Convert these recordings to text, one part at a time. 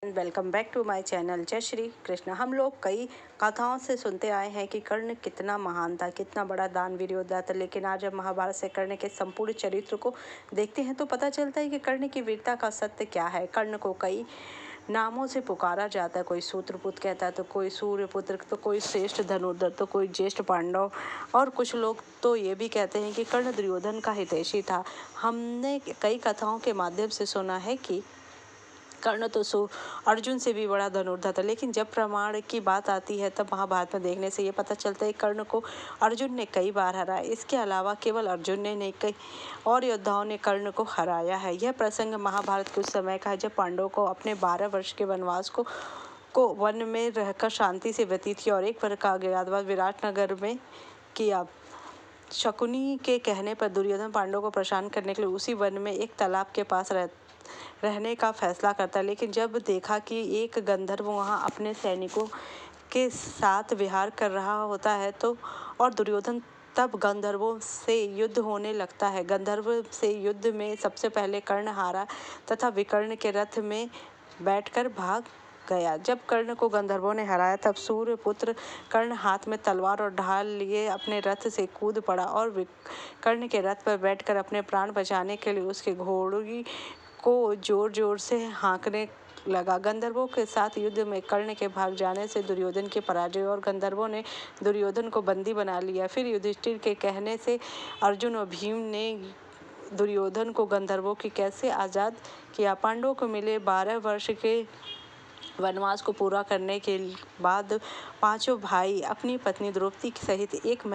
Welcome back to my channel Jai Shri Krishna. हम लोग कई कथाओं से सुनते आए हैं कि कर्ण कितना महान था, कितना बड़ा दानवीर योद्धा था। लेकिन आज जब महाभारत से कर्ण के संपूर्ण चरित्र को देखते हैं तो पता चलता है कि कर्ण की वीरता का सत्य क्या है। कर्ण को कई नामों से पुकारा जाता है। कोई सूत्रपुत्र कहता है, तो कोई सूर्यपुत्र, तो कोई श्रेष्ठ धनुर्धर, तो कोई ज्येष्ठ पांडव, और कुछ लोग तो ये भी कहते हैं कि कर्ण दुर्योधन का हितैषी था। हमने कई कथाओं के माध्यम से सुना है कि कर्ण तो अर्जुन से भी बड़ा धनुर्धर था। लेकिन जब प्रमाण की बात आती है तब महाभारत में देखने से ये पता चलता है कर्ण को अर्जुन ने कई बार हराया। इसके अलावा केवल अर्जुन ने नहीं, कई और योद्धाओं ने कर्ण को हराया है। यह प्रसंग महाभारत के उस समय का है जब पांडवों को अपने 12 वर्ष के वनवास को वन में रहकर शांति से व्यतीत किया और एक वर्ष का अज्ञातवास विराटनगर में किया। शकुनी के कहने पर दुर्योधन पांडवों को परेशान करने के लिए उसी वन में एक तालाब के पास रहने का फैसला करता है। लेकिन जब देखा कि एक गंधर्व वहां अपने सैनिकों के साथ विहार कर रहा होता है तो और दुर्योधन तब गंधर्वों से युद्ध होने लगता है। गंधर्व से युद्ध में सबसे पहले कर्ण हारा तथा विकर्ण के रथ में बैठकर भाग गया। जब कर्ण को गंधर्वों ने हराया तब सूर्यपुत्र कर्ण हाथ में तलवार और ढाल लिए अपने रथ से कूद पड़ा और कर्ण के रथ पर बैठकर अपने प्राण बचाने के लिए उसके घोड़े को जोर जोर से हाँकने लगा। गंधर्वों के साथ युद्ध में कर्ण के भाग जाने से दुर्योधन की पराजय और गंधर्वों ने दुर्योधन को बंदी बना लिया। फिर युधिष्ठिर के कहने से अर्जुन और भीम ने दुर्योधन को गंधर्वों की कैसे आज़ाद किया। पांडवों को मिले 12 वर्ष के वनवास को पूरा करने के बाद पांचों भाई अपनी पत्नी द्रौपदी सहित एक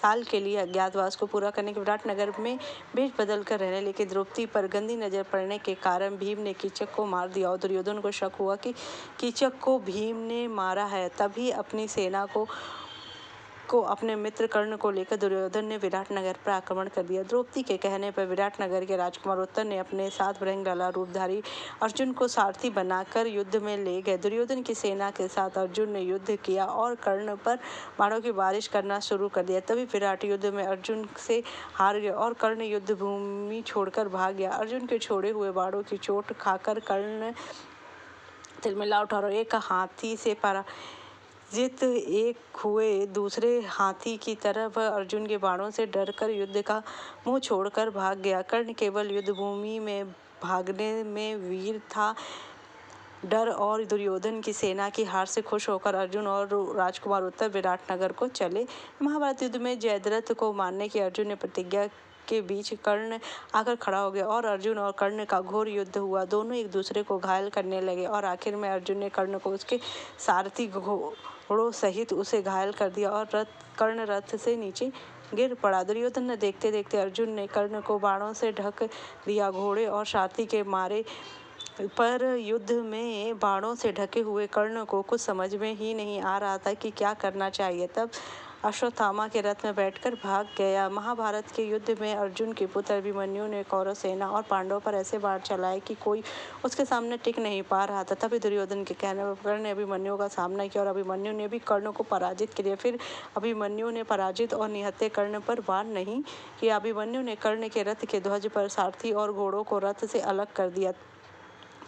साल के लिए अज्ञातवास को पूरा करने के विराटनगर में भेष बदल कर रहने। लेकिन द्रौपदी पर गंदी नजर पड़ने के कारण भीम ने कीचक को मार दिया और दुर्योधन को शक हुआ कि कीचक को भीम ने मारा है। तभी अपनी सेना को अपने मित्र कर्ण को लेकर दुर्योधन ने विराटनगर पर आक्रमण कर दिया। द्रौपदी के कहने पर विराटनगर के राजकुमार उत्तर ने अपने साथ भृंगलला रूपधारी अर्जुन को सारथी बनाकर युद्ध में ले गए। दुर्योधन की सेना के साथ अर्जुन ने युद्ध किया और कर्ण पर बाणों की बारिश करना शुरू कर दिया। तभी विराट युद्ध में अर्जुन से हार गया और कर्ण युद्ध भूमि छोड़कर भाग गया। अर्जुन के छोड़े हुए बाणों की चोट खाकर कर्ण तिलमिला उठा और एक हाथी से जित एक हुए दूसरे हाथी की तरफ अर्जुन के बाणों से डरकर युद्ध का मुंह छोड़कर भाग गया। कर्ण केवल युद्ध भूमि में भागने में वीर था। डर और दुर्योधन की सेना की हार से खुश होकर अर्जुन और राजकुमार उत्तर विराटनगर को चले। महाभारत युद्ध में जयद्रथ को मारने की अर्जुन ने प्रतिज्ञा के बीच कर्ण आकर खड़ा हो गया और अर्जुन और कर्ण का घोर युद्ध हुआ। दोनों एक दूसरे को घायल करने लगे और आखिर में अर्जुन ने कर्ण को उसके सारथी घोड़ों सहित उसे घायल कर दिया और कर्ण रथ से नीचे गिर पड़ा। दुर्योधन ने देखते देखते अर्जुन ने कर्ण को बाणों से ढक दिया। घोड़े और सारथी के मारे पर युद्ध में बाणों से ढके हुए कर्ण को कुछ समझ में ही नहीं आ रहा था कि क्या करना चाहिए। तब अश्वत्थामा के रथ में बैठकर भाग गया। महाभारत के युद्ध में अर्जुन के पुत्र अभिमन्यु ने कौरव सेना और पांडवों पर ऐसे बाण चलाए कि कोई उसके सामने टिक नहीं पा रहा था। तभी दुर्योधन के कहने पर कर्ण ने अभिमन्यु का सामना किया और अभिमन्यु ने भी कर्ण को पराजित किया। फिर अभिमन्यु ने पराजित और निहत्थे कर्ण पर वार नहीं किया। अभिमन्यु ने कर्ण के रथ के ध्वज पर सारथी और घोड़ों को रथ से अलग कर दिया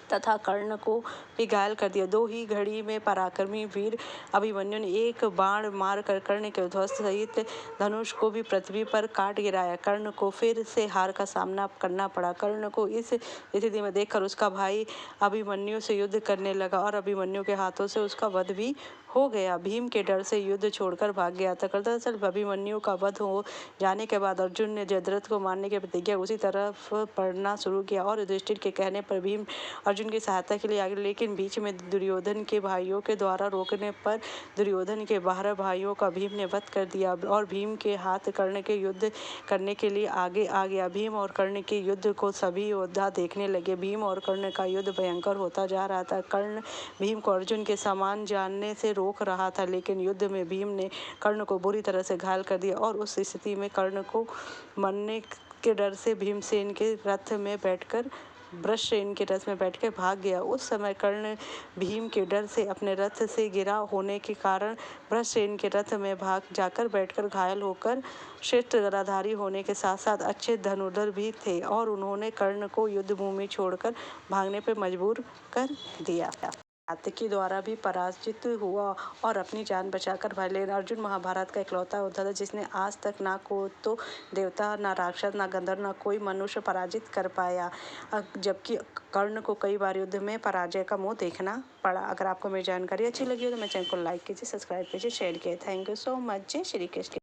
तथा कर्ण को भी घायल कर दिया। दो ही घड़ी में पराक्रमी वीर अभिमन्यु ने एक बाण मार कर कर्ण के ध्वज सहित धनुष को भी पृथ्वी पर काट गिराया। कर्ण को फिर से हार का सामना करना पड़ा। कर्ण को इस स्थिति में देखकर उसका भाई अभिमन्यु से युद्ध करने लगा और अभिमन्यु के हाथों से उसका वध भी हो गया। भीम के डर से युद्ध छोड़कर भाग गया था। दरअसल अभिमन्यु का वध हो जाने के बाद अर्जुन ने जयद्रथ को मारने की प्रतिज्ञा उसी तरफ पढ़ना शुरू किया और युधिष्ठिर के कहने पर भीम अर्जुन की सहायता के लिए आगे। लेकिन बीच में दुर्योधन के भाइयों के द्वारा रोकने पर दुर्योधन के 12 भाइयों का भीम ने वध कर दिया और भीम के हाथ कर्ण के युद्ध करने के लिए आगे आ गया। भीम और कर्ण के युद्ध को सभी योद्धा देखने लगे। भीम और कर्ण का युद्ध भयंकर होता जा रहा था। कर्ण भीम को अर्जुन के समान जानने से रोक रहा था, लेकिन युद्ध में भीम ने कर्ण को बुरी तरह से घायल कर दिया और उस स्थिति में कर्ण को मरने के डर से भीमसेन के रथ में बैठकर वृषसेन के रथ में बैठकर भाग गया। उस समय कर्ण भीम के डर से अपने रथ से गिरा होने के कारण वृषसेन के रथ में भाग जाकर बैठकर घायल होकर श्रेष्ठ गदाधारी होने के साथ साथ अच्छे धनुर्धर भी थे और उन्होंने कर्ण को युद्ध भूमि छोड़कर भागने पर मजबूर कर दिया। सात्यकी द्वारा भी पराजित हुआ और अपनी जान बचाकर भाग। लेकिन अर्जुन महाभारत का इकलौता योद्धा था जिसने आज तक ना को तो देवता, ना राक्षस, ना गंधर्व, ना कोई मनुष्य पराजित कर पाया, जबकि कर्ण को कई बार युद्ध में पराजय का मुंह देखना पड़ा। अगर आपको मेरी जानकारी अच्छी लगी हो तो मेरे चैनल को लाइक कीजिए, सब्सक्राइब कीजिए, शेयर कीजिए। Thank you so much. जय श्री कृष्ण।